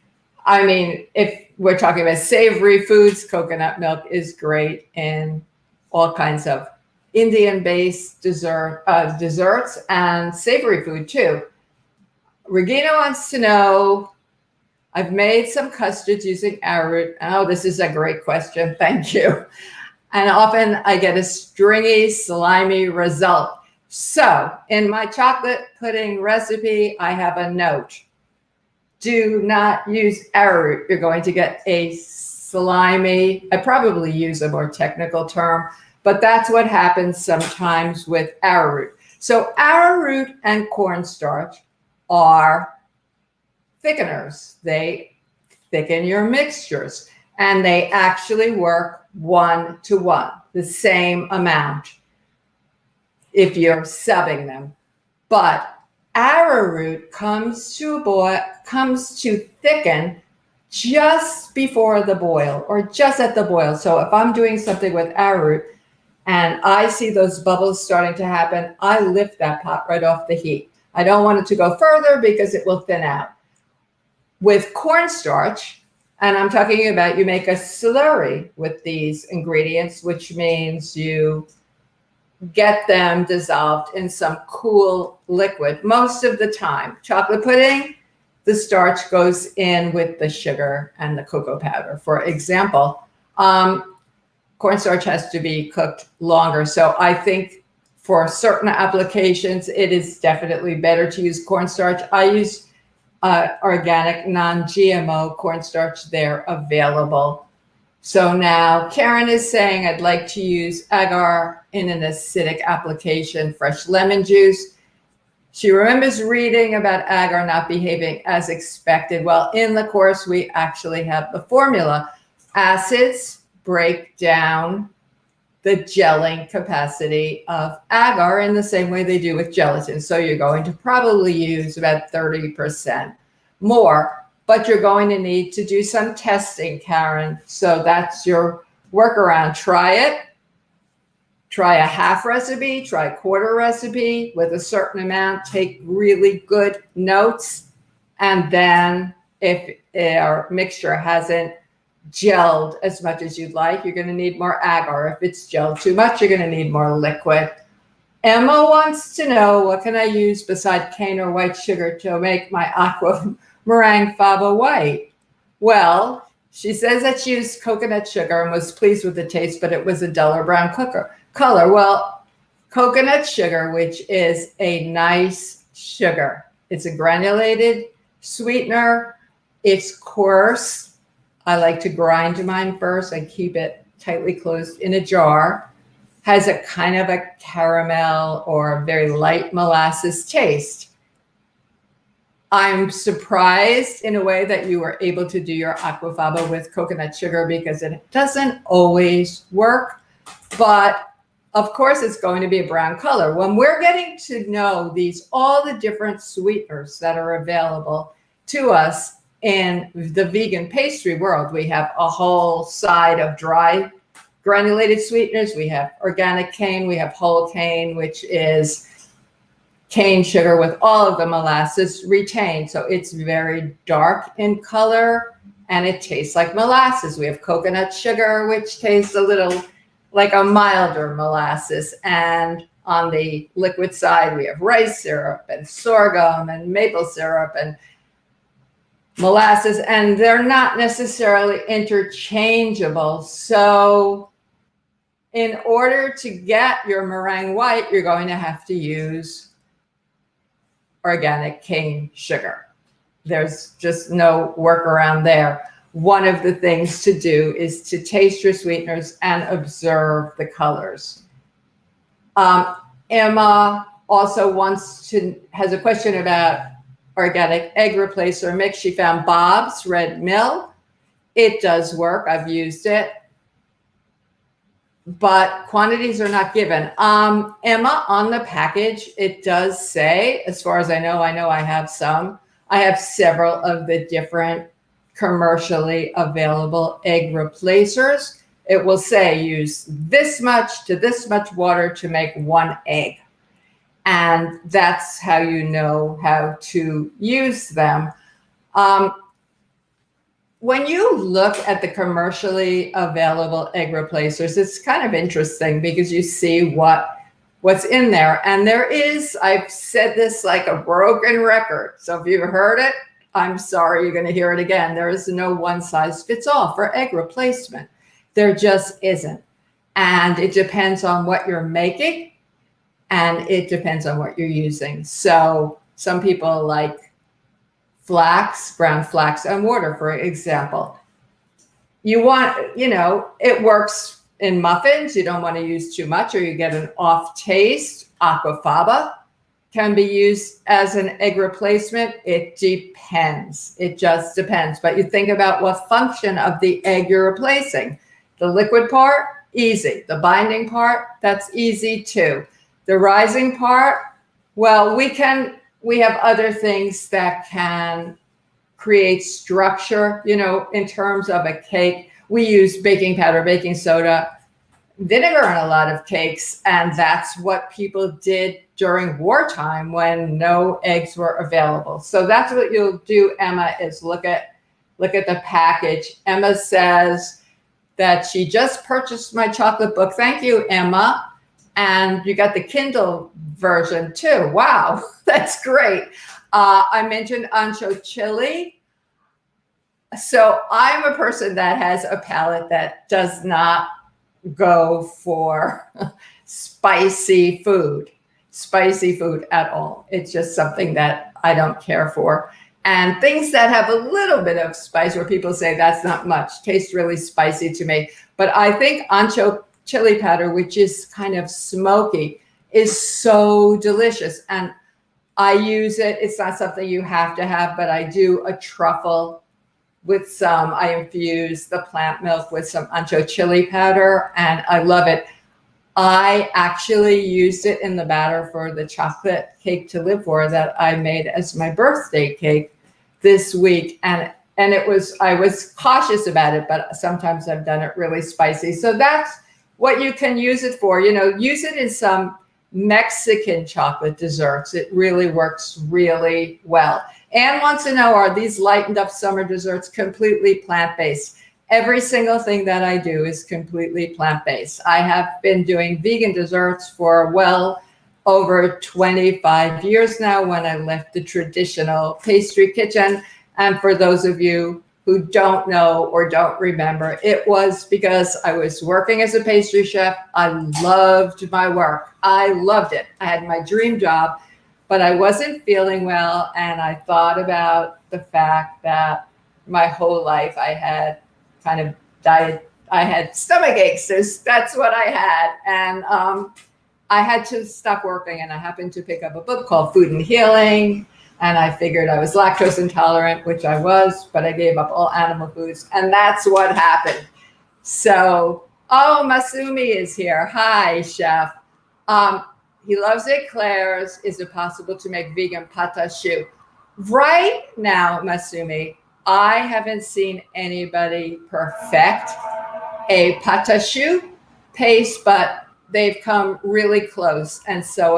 I mean, if we're talking about savory foods, coconut milk is great in all kinds of Indian-based desserts and savory food too. Regina wants to know, I've made some custards using arrowroot. Oh, this is a great question. Thank you. And often I get a stringy, slimy result. So in my chocolate pudding recipe, I have a note. Do not use arrowroot. You're going to get a slimy, I probably use a more technical term, but that's what happens sometimes with arrowroot. So arrowroot and cornstarch are thickeners. They thicken your mixtures and they actually work 1-to-1, the same amount if you're subbing them. But arrowroot comes to thicken just before the boil or just at the boil. So if I'm doing something with arrowroot and I see those bubbles starting to happen, I lift that pot right off the heat. I don't want it to go further because it will thin out. With cornstarch, and I'm talking about you make a slurry with these ingredients, which means you get them dissolved in some cool liquid most of the time. Chocolate pudding, the starch goes in with the sugar and the cocoa powder. For example, cornstarch has to be cooked longer. So I think for certain applications, it is definitely better to use cornstarch. I use organic, non-GMO cornstarch. They're available. So now Karen is saying, I'd like to use agar in an acidic application, fresh lemon juice. She remembers reading about agar not behaving as expected. Well, in the course, we actually have the formula. Acids break down the gelling capacity of agar in the same way they do with gelatin. So you're going to probably use about 30% more, but you're going to need to do some testing, Karen. So that's your workaround. Try it. Try a half recipe, try a quarter recipe with a certain amount, take really good notes. And then if our mixture hasn't gelled as much as you'd like, you're going to need more agar. If it's gelled too much, you're going to need more liquid. Emma wants to know, what can I use beside cane or white sugar to make my aqua meringue fava white? Well, she says that she used coconut sugar and was pleased with the taste, but it was a duller brown color. Well, coconut sugar, which is a nice sugar. It's a granulated sweetener. It's coarse. I like to grind mine first and keep it tightly closed in a jar. Has a kind of a caramel or a very light molasses taste. I'm surprised in a way that you were able to do your aquafaba with coconut sugar because it doesn't always work. But of course, it's going to be a brown color. When we're getting to know all the different sweeteners that are available to us in the vegan pastry world, we have a whole side of dry granulated sweeteners. We have organic cane, we have whole cane, which is cane sugar with all of the molasses retained. So it's very dark in color and it tastes like molasses. We have coconut sugar, which tastes a little like a milder molasses. And on the liquid side, we have rice syrup and sorghum and maple syrup and molasses, and they're not necessarily interchangeable. So in order to get your meringue white, you're going to have to use organic cane sugar. There's just no workaround there. One of the things to do is to taste your sweeteners and observe the colors. Emma also has a question about organic egg replacer mix. She found Bob's Red Mill. It does work. I've used it, but quantities are not given. Emma, on the package, it does say, as far as I know I have some. I have several of the different commercially available egg replacers. It will say use this much to this much water to make 1 egg. And that's how you know how to use them. When you look at the commercially available egg replacers, it's kind of interesting because you see what's in there. And there is, I've said this like a broken record. So if you've heard it, I'm sorry, you're going to hear it again. There is no one size fits all for egg replacement. There just isn't. And it depends on what you're making and it depends on what you're using. So some people like flax, ground flax and water, for example. You want, it works in muffins. You don't want to use too much or you get an off taste. Aquafaba can be used as an egg replacement. It depends. It just depends. But you think about what function of the egg you're replacing. The liquid part, easy. The binding part, that's easy too. The rising part, well, we have other things that can create structure, in terms of a cake. We use baking powder, baking soda, vinegar in a lot of cakes, and that's what people did during wartime when no eggs were available. So that's what you'll do, Emma, is look at the package. Emma says that she just purchased my chocolate book. Thank you, Emma. And you got the Kindle version too. Wow, that's great. I mentioned ancho chili. So I'm a person that has a palate that does not go for spicy food at all. It's just something that I don't care for. And things that have a little bit of spice where people say that's not much, tastes really spicy to me. But I think ancho chili powder, which is kind of smoky, is so delicious. And I use it. It's not something you have to have, but I do a truffle with I infuse the plant milk with some ancho chili powder, and I love it. I actually used it in the batter for the chocolate cake to live for that I made as my birthday cake this week. And I was cautious about it, but sometimes I've done it really spicy. So that's what you can use it for. Use it in some Mexican chocolate desserts. It really works really well. Anne wants to know, are these lightened up summer desserts completely plant-based? Every single thing that I do is completely plant-based. I have been doing vegan desserts for well over 25 years now when I left the traditional pastry kitchen. And for those of you who don't know or don't remember, it was because I was working as a pastry chef. I loved my work. I loved it. I had my dream job, but I wasn't feeling well. And I thought about the fact that my whole life I had kind of died. I had stomach aches. That's what I had. And I had to stop working. And I happened to pick up a book called Food and Healing And I figured I was lactose intolerant, which I was, but I gave up all animal foods. And that's what happened. So, oh, Masumi is here. Hi, chef. He loves eclairs. Is it possible to make vegan patachoux? Right now, Masumi, I haven't seen anybody perfect a patachoux paste, but they've come really close. And so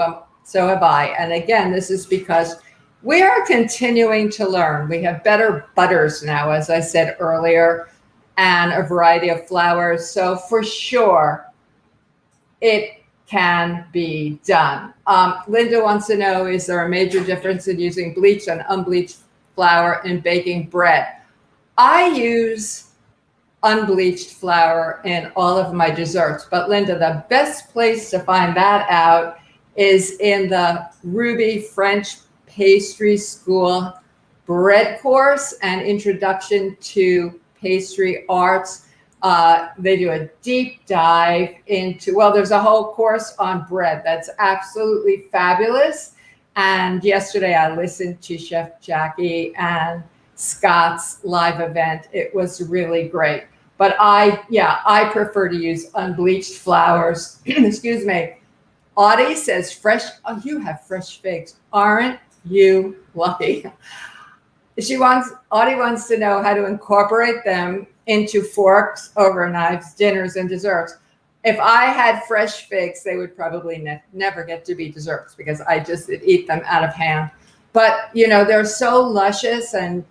have I. And again, this is because we are continuing to learn. We have better butters now, as I said earlier, and a variety of flours. So for sure, it can be done. Linda wants to know, is there a major difference in using bleached and unbleached flour in baking bread? I use unbleached flour in all of my desserts. But Linda, the best place to find that out is in the Rouxbe French Pastry School bread course and introduction to pastry arts. They do a deep dive into, well, there's a whole course on bread that's absolutely fabulous. And yesterday I listened to Chef Jackie and Scott's live event. It was really great. But I prefer to use unbleached flours. Excuse me. Audie says fresh. Oh, you have fresh figs. Aren't you lucky? Audie wants to know how to incorporate them into forks over knives, dinners, and desserts. If I had fresh figs, they would probably never get to be desserts because I just eat them out of hand. But, they're so luscious, and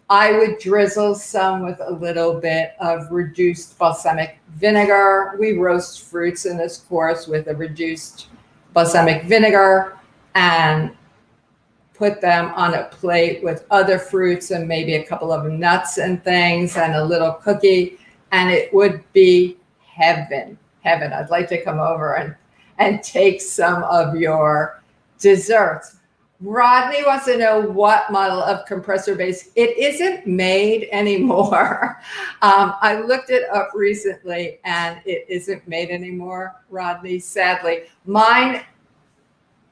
I would drizzle some with a little bit of reduced balsamic vinegar. We roast fruits in this course with a reduced balsamic vinegar and put them on a plate with other fruits and maybe a couple of nuts and things and a little cookie, and it would be heaven. I'd like to come over and take some of your desserts. Rodney wants to know what model of compressor base. It isn't made anymore. I looked it up recently and it isn't made anymore, Rodney, sadly. Mine,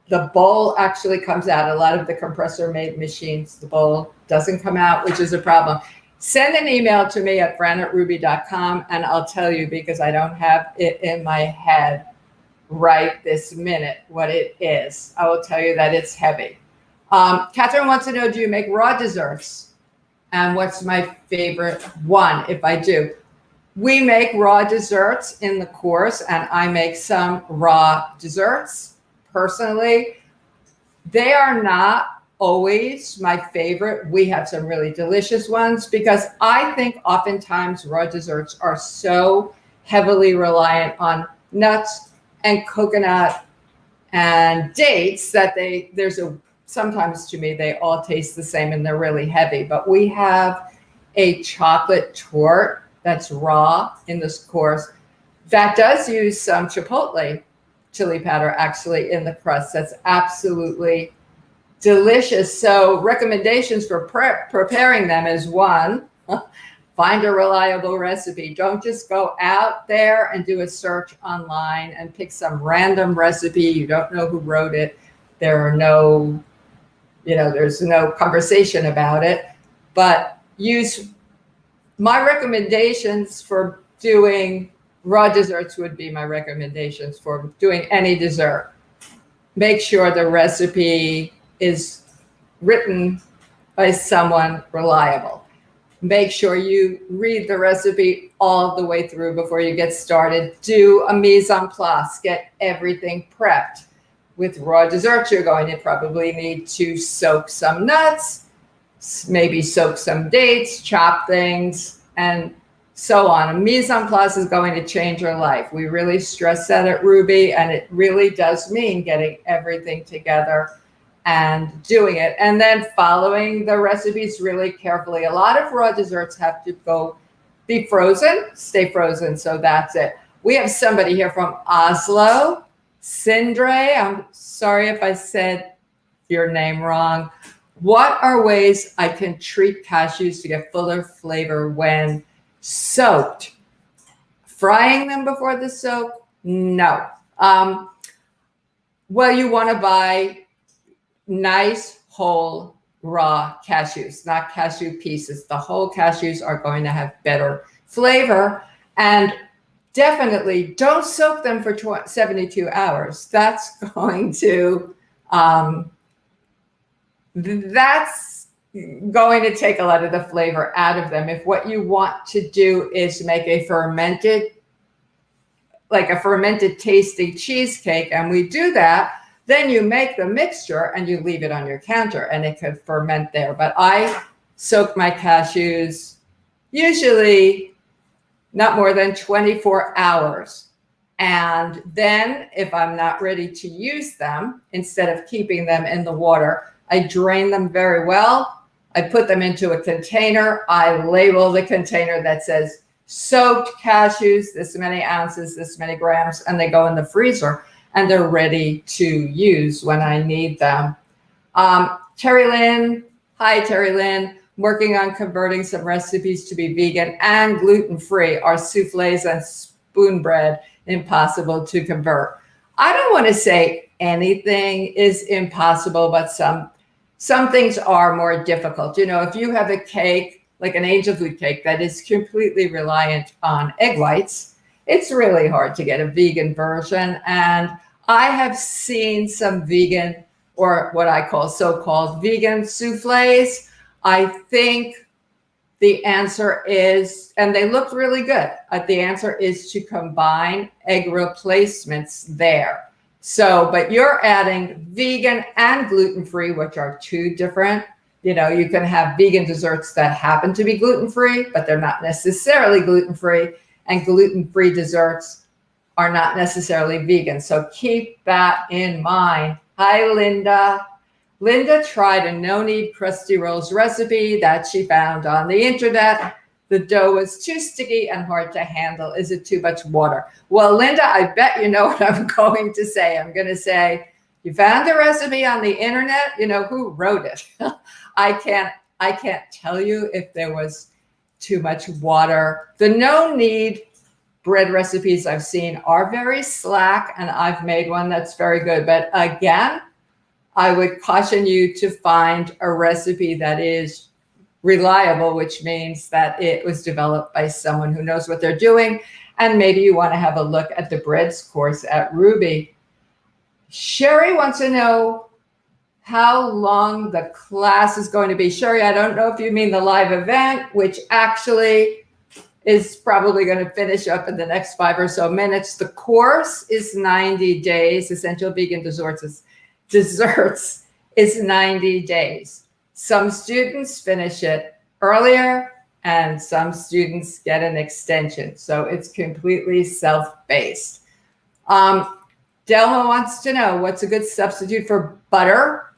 the bowl actually comes out. A lot of the compressor made machines, the bowl doesn't come out, which is a problem. Send an email to me at fran@rouxbe.com and I'll tell you, because I don't have it in my head right this minute what it is. I will tell you that it's heavy. Catherine wants to know, do you make raw desserts? And what's my favorite one if I do? We make raw desserts in the course, and I make some raw desserts personally. They are not always my favorite. We have some really delicious ones because I think oftentimes raw desserts are so heavily reliant on nuts and coconut and dates that sometimes to me, they all taste the same and they're really heavy. But we have a chocolate torte that's raw in this course that does use some chipotle chili powder actually in the crust. That's absolutely delicious. So recommendations for preparing them is one, find a reliable recipe. Don't just go out there and do a search online and pick some random recipe. You don't know who wrote it. There's no conversation about it. But use my recommendations for doing raw desserts would be my recommendations for doing any dessert. Make sure the recipe is written by someone reliable. Make sure you read the recipe all the way through before you get started. Do a mise en place. Get everything prepped. With raw desserts, you're going to probably need to soak some nuts, maybe soak some dates, chop things, and so on. A mise en place is going to change your life. We really stress that at Rouxbe, and it really does mean getting everything together and doing it, and then following the recipes really carefully. A lot of raw desserts have to be frozen, stay frozen, so that's it. We have somebody here from Oslo, Sindre. I'm sorry if I said your name wrong. What are ways I can treat cashews to get fuller flavor when soaked? Frying them before the soak? No. Well, you want to buy nice whole raw cashews, not cashew pieces. The whole cashews are going to have better flavor. And definitely don't soak them for 72 hours. That's going to take a lot of the flavor out of them. If what you want to do is make a fermented tasty cheesecake, and we do that, then you make the mixture and you leave it on your counter and it could ferment there. But I soak my cashews usually not more than 24 hours. And then if I'm not ready to use them, instead of keeping them in the water, I drain them very well. I put them into a container. I label the container that says soaked cashews, this many ounces, this many grams, and they go in the freezer and they're ready to use when I need them. Terry Lynn, hi Terry Lynn, working on converting some recipes to be vegan and gluten-free. Are souffles and spoon bread impossible to convert? I don't want to say anything is impossible, but some things are more difficult. You know, if you have a cake, like an angel food cake that is completely reliant on egg whites, it's really hard to get a vegan version. And I have seen some vegan, or what I call so-called vegan souffles. I think the answer is, and they look really good, the answer is to combine egg replacements there. So, but you're adding vegan and gluten-free, which are two different, you know, you can have vegan desserts that happen to be gluten-free, but they're not necessarily gluten-free, and gluten-free desserts are not necessarily vegan. So keep that in mind. Hi, Linda. Linda tried a no-knead crusty rolls recipe that she found on the internet. The dough was too sticky and hard to handle. Is it too much water? Well, Linda, I bet you know what I'm going to say. I'm going to say, you found the recipe on the internet. You know, who wrote it? I can't tell you if there was too much water. The no-knead bread recipes I've seen are very slack, and I've made one that's very good. But again, I would caution you to find a recipe that is reliable, which means that it was developed by someone who knows what they're doing. And maybe you want to have a look at the breads course at Rouxbe. Sherry wants to know how long the class is going to be. Sherry, I don't know if you mean the live event, which actually is probably going to finish up in the next 5 or so minutes. The course is 90 days. Essential Vegan Desserts is 90 days. Some students finish it earlier and some students get an extension. So it's completely self-based. Delma wants to know, what's a good substitute for butter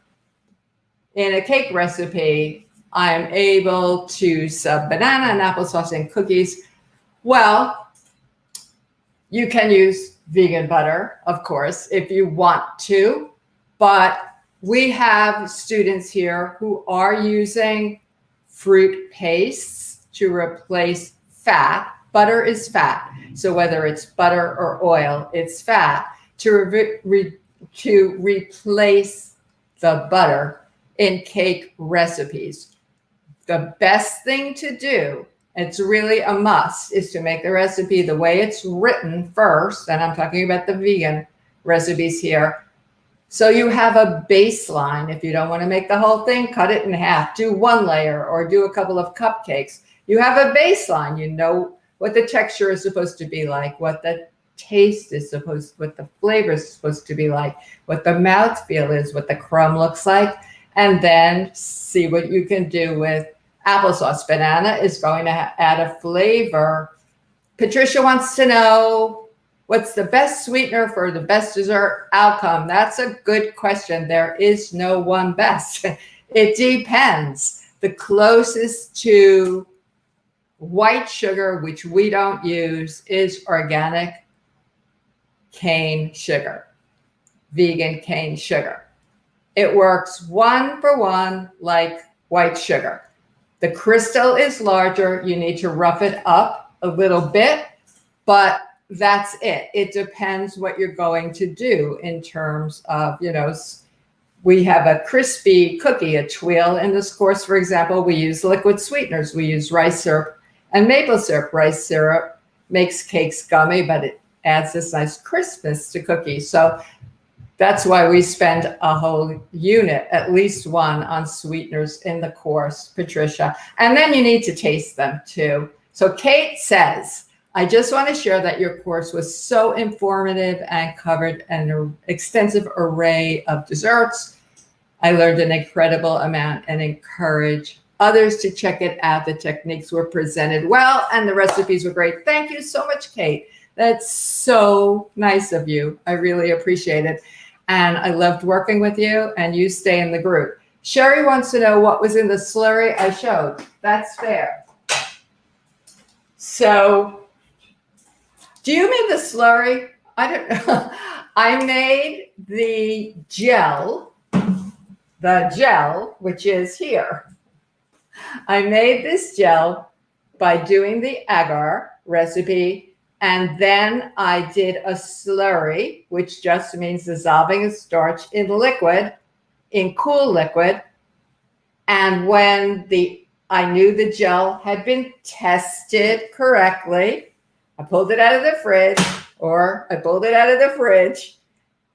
in a cake recipe? I'm able to sub banana and applesauce and cookies. Well, you can use vegan butter, of course, if you want to, but we have students here who are using fruit pastes to replace fat. Butter is fat. So whether it's butter or oil, it's fat. To replace the butter in cake recipes. The best thing to do, it's really a must, is to make the recipe the way it's written first. And I'm talking about the vegan recipes here. So you have a baseline. If you don't want to make the whole thing, cut it in half. Do one layer or do a couple of cupcakes. You have a baseline. You know what the texture is supposed to be like, what the taste is what the flavor is supposed to be like, what the mouthfeel is, what the crumb looks like, and then see what you can do with applesauce. Banana is going to add a flavor. Patricia wants to know, what's the best sweetener for the best dessert outcome? That's a good question. There is no one best. It depends. The closest to white sugar, which we don't use, is organic cane sugar, vegan cane sugar. It works 1 for 1 like white sugar. The crystal is larger. You need to rough it up a little bit, but that's it. It depends what you're going to do in terms of, you know, We have a crispy cookie, a tuile. In this course, for example, we use liquid sweeteners. We use rice syrup and maple syrup. Rice syrup makes cakes gummy, but it adds this nice crispness to cookies. So that's why we spend a whole unit, at least one, on sweeteners in the course, Patricia. And then you need to taste them too. So Kate says, I just want to share that your course was so informative and covered an extensive array of desserts. I learned an incredible amount and encourage others to check it out. The techniques were presented well and the recipes were great. Thank you so much, Kate. That's so nice of you. I really appreciate it. And I loved working with you, and you stay in the group. Sherry wants to know what was in the slurry I showed. That's fair. So, do you mean the slurry? I don't know. I made the gel, which is here. I made this gel by doing the agar recipe, and then I did a slurry, which just means dissolving a starch in liquid, in cool liquid. And when I knew the gel had been tested correctly, I pulled it out of the fridge,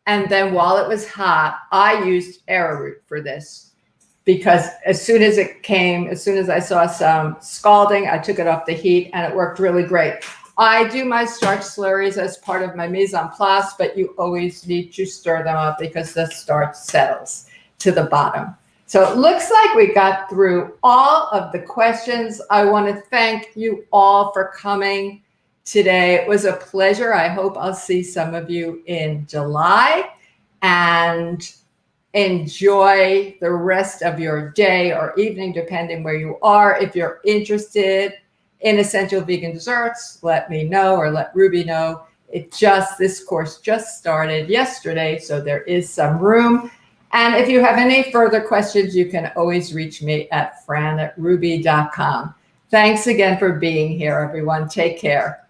and then while it was hot, I used arrowroot for this. Because as soon as I saw some scalding, I took it off the heat and it worked really great. I do my starch slurries as part of my mise en place, but you always need to stir them up because the starch settles to the bottom. So it looks like we got through all of the questions. I want to thank you all for coming today. It was a pleasure. I hope I'll see some of you in July, and enjoy the rest of your day or evening, depending where you are. If you're interested in essential vegan desserts, let me know, or let Ruby know. This course just started yesterday, so there is some room. And if you have any further questions, you can always reach me at fran@rouxbe.com. Thanks again for being here, everyone. Take care.